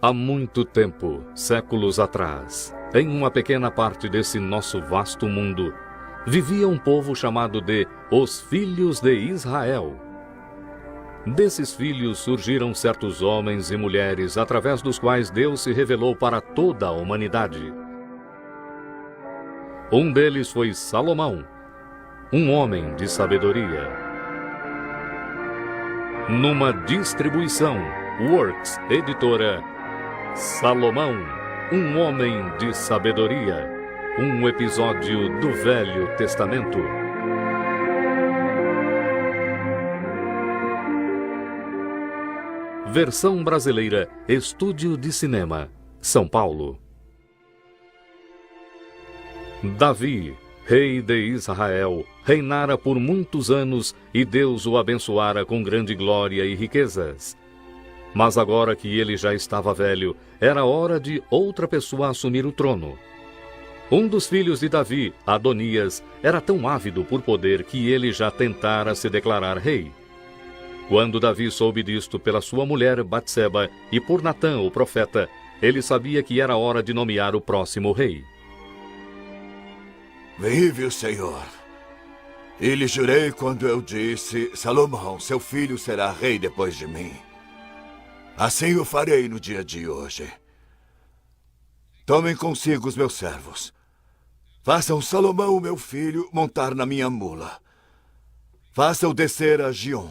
Há muito tempo, séculos atrás, em uma pequena parte desse nosso vasto mundo, vivia um povo chamado de os Filhos de Israel. Desses filhos surgiram certos homens e mulheres através dos quais Deus se revelou para toda a humanidade. Um deles foi Salomão, um homem de sabedoria. Numa distribuição, Works Editora, Salomão, um homem de sabedoria, um episódio do Velho Testamento. Versão brasileira, Estúdio de Cinema, São Paulo. Davi, rei de Israel, reinara por muitos anos e Deus o abençoara com grande glória e riquezas. Mas agora que ele já estava velho, era hora de outra pessoa assumir o trono. Um dos filhos de Davi, Adonias, era tão ávido por poder que ele já tentara se declarar rei. Quando Davi soube disto pela sua mulher Batseba e por Natã, o profeta, ele sabia que era hora de nomear o próximo rei. Vive o Senhor. E lhe jurei quando eu disse: Salomão, seu filho será rei depois de mim. Assim o farei no dia de hoje. Tomem consigo os meus servos. Façam Salomão, meu filho, montar na minha mula. Façam descer a Giom.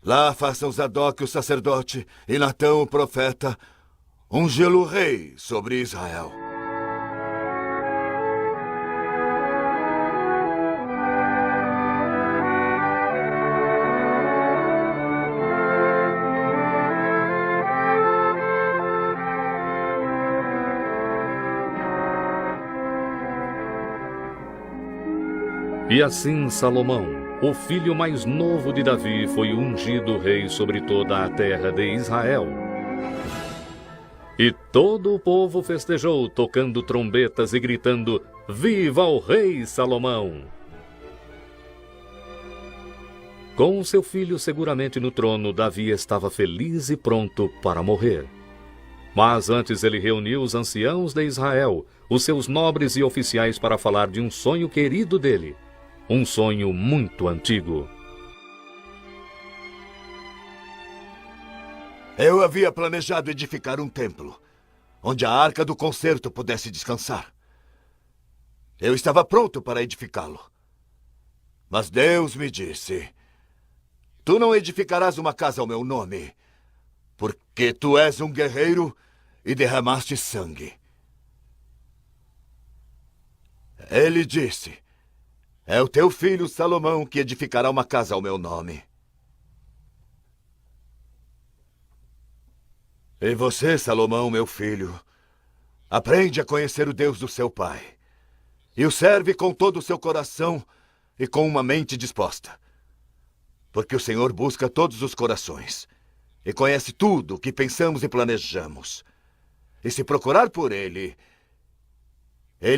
Lá façam Zadok, o sacerdote, e Natã, o profeta, ungê-lo rei sobre Israel. E assim Salomão, o filho mais novo de Davi, foi ungido rei sobre toda a terra de Israel. E todo o povo festejou, tocando trombetas e gritando: Viva o rei Salomão! Com seu filho seguramente no trono, Davi estava feliz e pronto para morrer. Mas antes ele reuniu os anciãos de Israel, os seus nobres e oficiais, para falar de um sonho querido dele. Um sonho muito antigo. Eu havia planejado edificar um templo, onde a arca do concerto pudesse descansar. Eu estava pronto para edificá-lo. Mas Deus me disse: Tu não edificarás uma casa ao meu nome, porque tu és um guerreiro e derramaste sangue. Ele disse: É o teu filho Salomão que edificará uma casa ao meu nome. E você, Salomão, meu filho, aprende a conhecer o Deus do seu pai, e o serve com todo o seu coração e com uma mente disposta. Porque o Senhor busca todos os corações, e conhece tudo o que pensamos e planejamos. E se procurar por Ele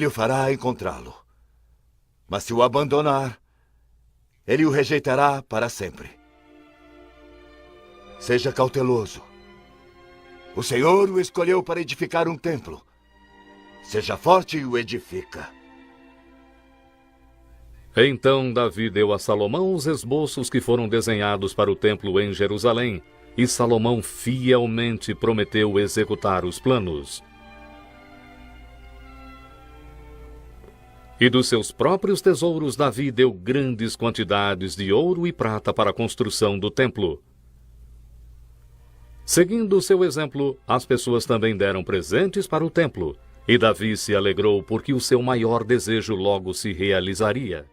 o fará encontrá-lo. Mas se o abandonar, ele o rejeitará para sempre. Seja cauteloso. O Senhor o escolheu para edificar um templo. Seja forte e o edifica. Então Davi deu a Salomão os esboços que foram desenhados para o templo em Jerusalém, e Salomão fielmente prometeu executar os planos. E dos seus próprios tesouros, Davi deu grandes quantidades de ouro e prata para a construção do templo. Seguindo o seu exemplo, as pessoas também deram presentes para o templo, e Davi se alegrou porque o seu maior desejo logo se realizaria.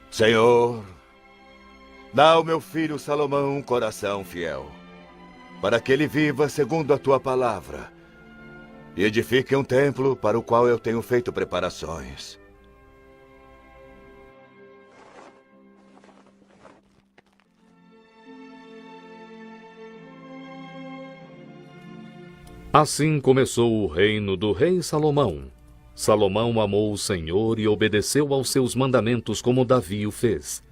Senhor, dá ao meu filho Salomão um coração fiel, para que ele viva segundo a tua palavra, e edifique um templo para o qual eu tenho feito preparações. Assim começou o reino do rei Salomão. Salomão amou o Senhor e obedeceu aos seus mandamentos como Davi o fez.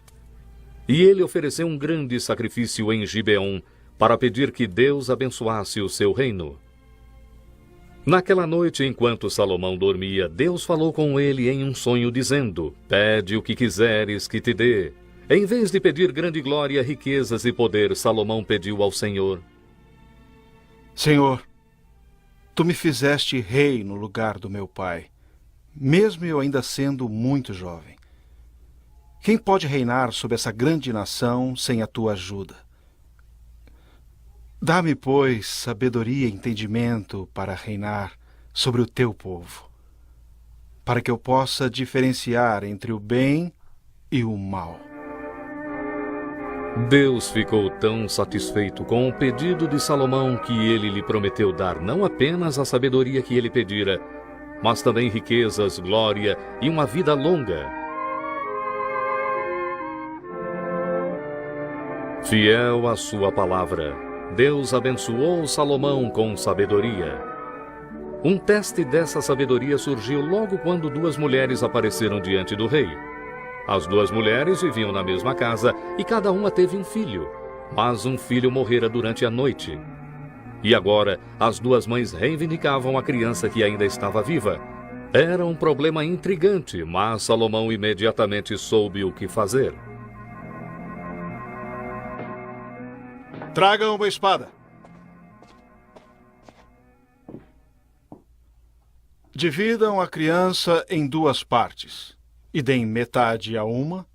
E ele ofereceu um grande sacrifício em Gibeon para pedir que Deus abençoasse o seu reino. Naquela noite, enquanto Salomão dormia, Deus falou com ele em um sonho, dizendo: Pede o que quiseres que te dê. Em vez de pedir grande glória, riquezas e poder, Salomão pediu ao Senhor: Senhor, tu me fizeste rei no lugar do meu pai, mesmo eu ainda sendo muito jovem. Quem pode reinar sobre essa grande nação sem a tua ajuda? Dá-me, pois, sabedoria e entendimento para reinar sobre o teu povo, para que eu possa diferenciar entre o bem e o mal. Deus ficou tão satisfeito com o pedido de Salomão que ele lhe prometeu dar não apenas a sabedoria que ele pedira, mas também riquezas, glória e uma vida longa. Fiel à sua palavra, Deus abençoou Salomão com sabedoria. Um teste dessa sabedoria surgiu logo quando duas mulheres apareceram diante do rei. As duas mulheres viviam na mesma casa e cada uma teve um filho, mas um filho morrera durante a noite. E agora as duas mães reivindicavam a criança que ainda estava viva. Era um problema intrigante, mas Salomão imediatamente soube o que fazer. Tragam uma espada. Dividam a criança em duas partes e deem metade a uma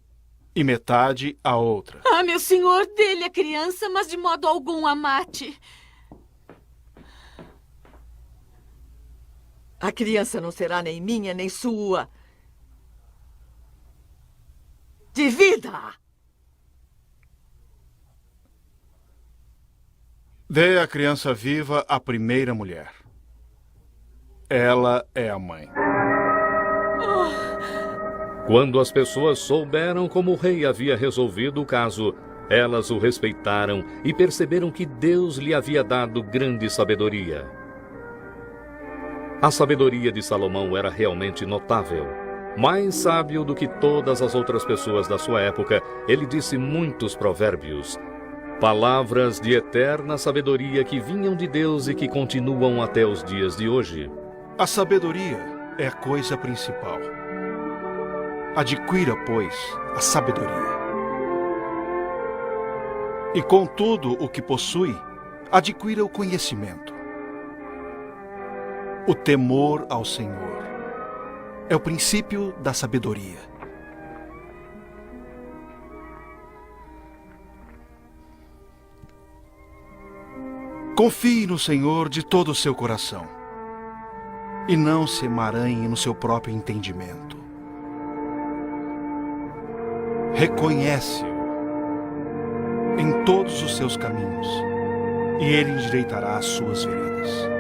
e metade a outra. Ah, meu senhor, dê-lhe a criança, mas de modo algum a mate. A criança não será nem minha, nem sua. Divida-a! Dê a criança viva à primeira mulher. Ela é a mãe. Quando as pessoas souberam como o rei havia resolvido o caso, elas o respeitaram e perceberam que Deus lhe havia dado grande sabedoria. A sabedoria de Salomão era realmente notável. Mais sábio do que todas as outras pessoas da sua época, ele disse muitos provérbios. Palavras de eterna sabedoria que vinham de Deus e que continuam até os dias de hoje. A sabedoria é a coisa principal. Adquira, pois, a sabedoria. E com tudo o que possui, adquira o conhecimento. O temor ao Senhor é o princípio da sabedoria. Confie no Senhor de todo o seu coração e não se emaranhe no seu próprio entendimento. Reconhece-o em todos os seus caminhos e ele endireitará as suas veredas.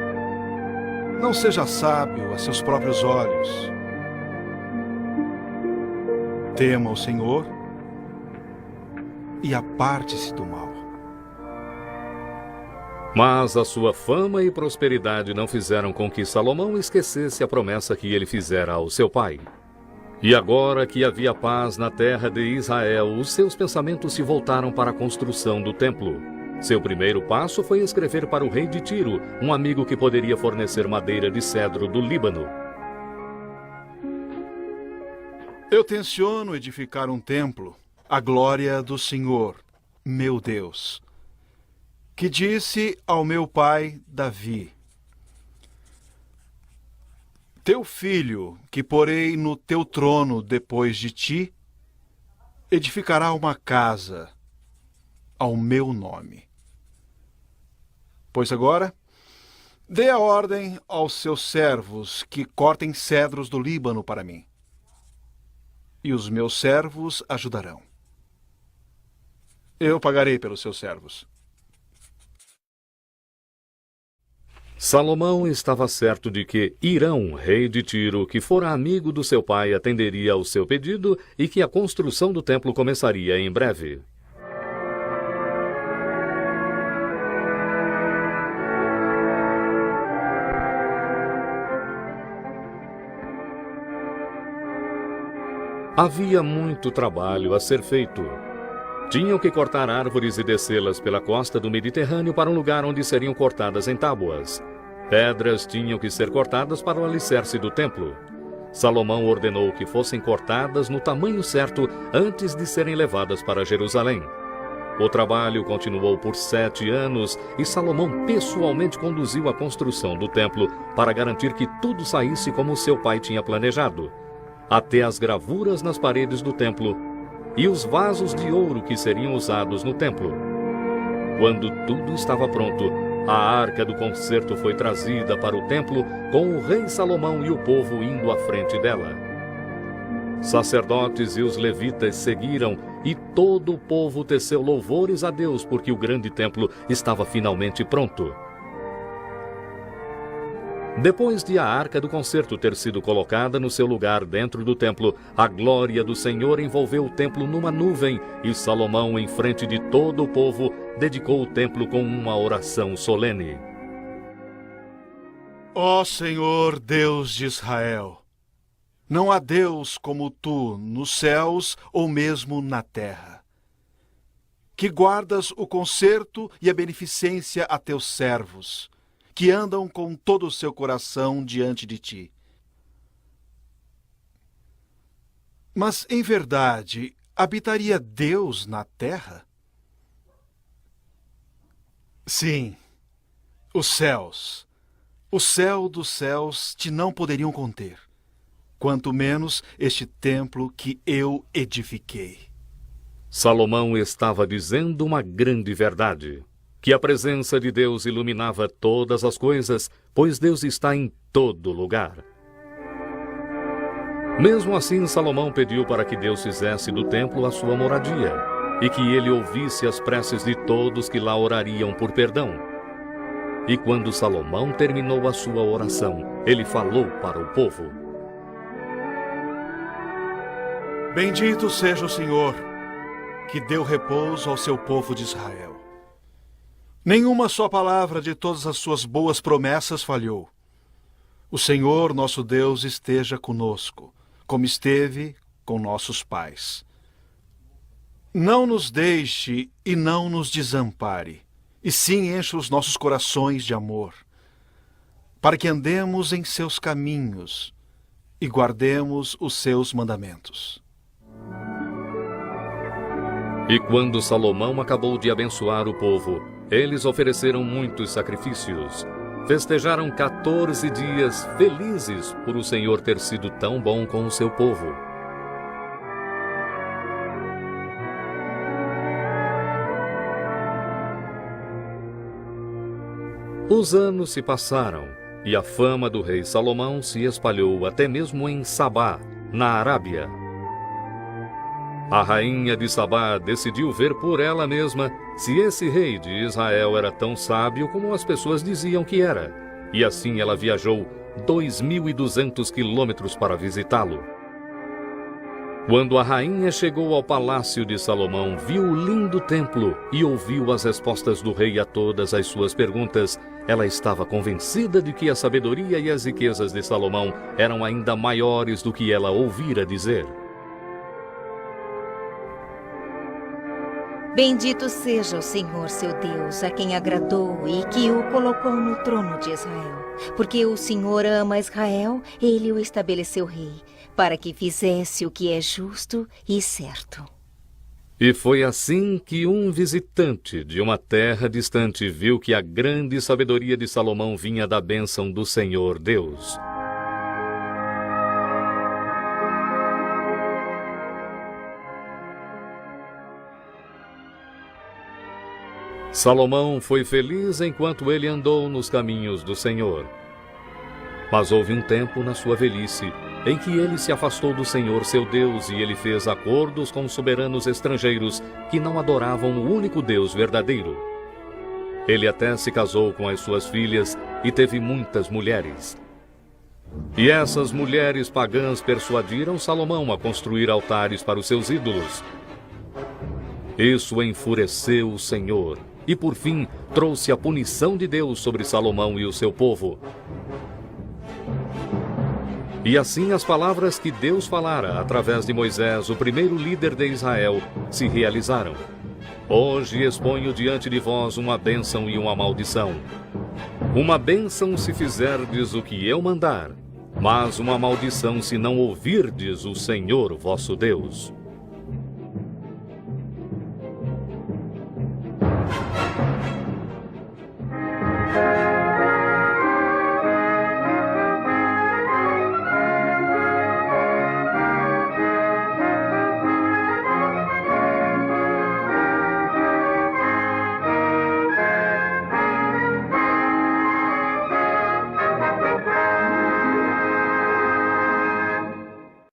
Não seja sábio a seus próprios olhos. Tema o Senhor e aparte-se do mal. Mas a sua fama e prosperidade não fizeram com que Salomão esquecesse a promessa que ele fizera ao seu pai. E agora que havia paz na terra de Israel, os seus pensamentos se voltaram para a construção do templo. Seu primeiro passo foi escrever para o rei de Tiro, um amigo que poderia fornecer madeira de cedro do Líbano. Eu tenciono edificar um templo à glória do Senhor, meu Deus, que disse ao meu pai Davi: Teu filho, que porei no teu trono depois de ti, edificará uma casa ao meu nome. Pois agora, dê a ordem aos seus servos que cortem cedros do Líbano para mim, e os meus servos ajudarão. Eu pagarei pelos seus servos. Salomão estava certo de que Hirão, rei de Tiro, que fora amigo do seu pai, atenderia ao seu pedido e que a construção do templo começaria em breve. Havia muito trabalho a ser feito. Tinham que cortar árvores e descê-las pela costa do Mediterrâneo para um lugar onde seriam cortadas em tábuas. Pedras tinham que ser cortadas para o alicerce do templo. Salomão ordenou que fossem cortadas no tamanho certo antes de serem levadas para Jerusalém. O trabalho continuou por 7 anos e Salomão pessoalmente conduziu a construção do templo para garantir que tudo saísse como seu pai tinha planejado. Até as gravuras nas paredes do templo e os vasos de ouro que seriam usados no templo. Quando tudo estava pronto, a arca do concerto foi trazida para o templo com o rei Salomão e o povo indo à frente dela. Sacerdotes e os levitas seguiram e todo o povo teceu louvores a Deus porque o grande templo estava finalmente pronto. Depois de a arca do concerto ter sido colocada no seu lugar dentro do templo, a glória do Senhor envolveu o templo numa nuvem e Salomão, em frente de todo o povo, dedicou o templo com uma oração solene. Ó Senhor Deus de Israel, não há Deus como tu nos céus ou mesmo na terra, que guardas o concerto e a beneficência a teus servos, que andam com todo o seu coração diante de ti. Mas, em verdade, habitaria Deus na terra? Sim, os céus, o céu dos céus te não poderiam conter, quanto menos este templo que eu edifiquei. Salomão estava dizendo uma grande verdade, que a presença de Deus iluminava todas as coisas, pois Deus está em todo lugar. Mesmo assim, Salomão pediu para que Deus fizesse do templo a sua moradia, e que ele ouvisse as preces de todos que lá orariam por perdão. E quando Salomão terminou a sua oração, ele falou para o povo: Bendito seja o Senhor, que deu repouso ao seu povo de Israel. Nenhuma só palavra de todas as suas boas promessas falhou. O Senhor, nosso Deus, esteja conosco, como esteve com nossos pais. Não nos deixe e não nos desampare, e sim encha os nossos corações de amor, para que andemos em seus caminhos e guardemos os seus mandamentos. E quando Salomão acabou de abençoar o povo, eles ofereceram muitos sacrifícios. Festejaram 14 dias felizes por o Senhor ter sido tão bom com o seu povo. Os anos se passaram e a fama do rei Salomão se espalhou até mesmo em Sabá, na Arábia. A rainha de Sabá decidiu ver por ela mesma se esse rei de Israel era tão sábio como as pessoas diziam que era, e assim ela viajou 2.200 quilômetros para visitá-lo. Quando a rainha chegou ao palácio de Salomão, viu o lindo templo e ouviu as respostas do rei a todas as suas perguntas, ela estava convencida de que a sabedoria e as riquezas de Salomão eram ainda maiores do que ela ouvira dizer. Bendito seja o Senhor, seu Deus, a quem agradou e que o colocou no trono de Israel. Porque o Senhor ama Israel, ele o estabeleceu rei, para que fizesse o que é justo e certo. E foi assim que um visitante de uma terra distante viu que a grande sabedoria de Salomão vinha da bênção do Senhor Deus. Salomão foi feliz enquanto ele andou nos caminhos do Senhor. Mas houve um tempo na sua velhice em que ele se afastou do Senhor seu Deus e ele fez acordos com soberanos estrangeiros que não adoravam o único Deus verdadeiro. Ele até se casou com as suas filhas e teve muitas mulheres. E essas mulheres pagãs persuadiram Salomão a construir altares para os seus ídolos. Isso enfureceu o Senhor e, por fim, trouxe a punição de Deus sobre Salomão e o seu povo. E assim as palavras que Deus falara através de Moisés, o primeiro líder de Israel, se realizaram. Hoje exponho diante de vós uma bênção e uma maldição. Uma bênção se fizerdes o que eu mandar, mas uma maldição se não ouvirdes o Senhor vosso Deus.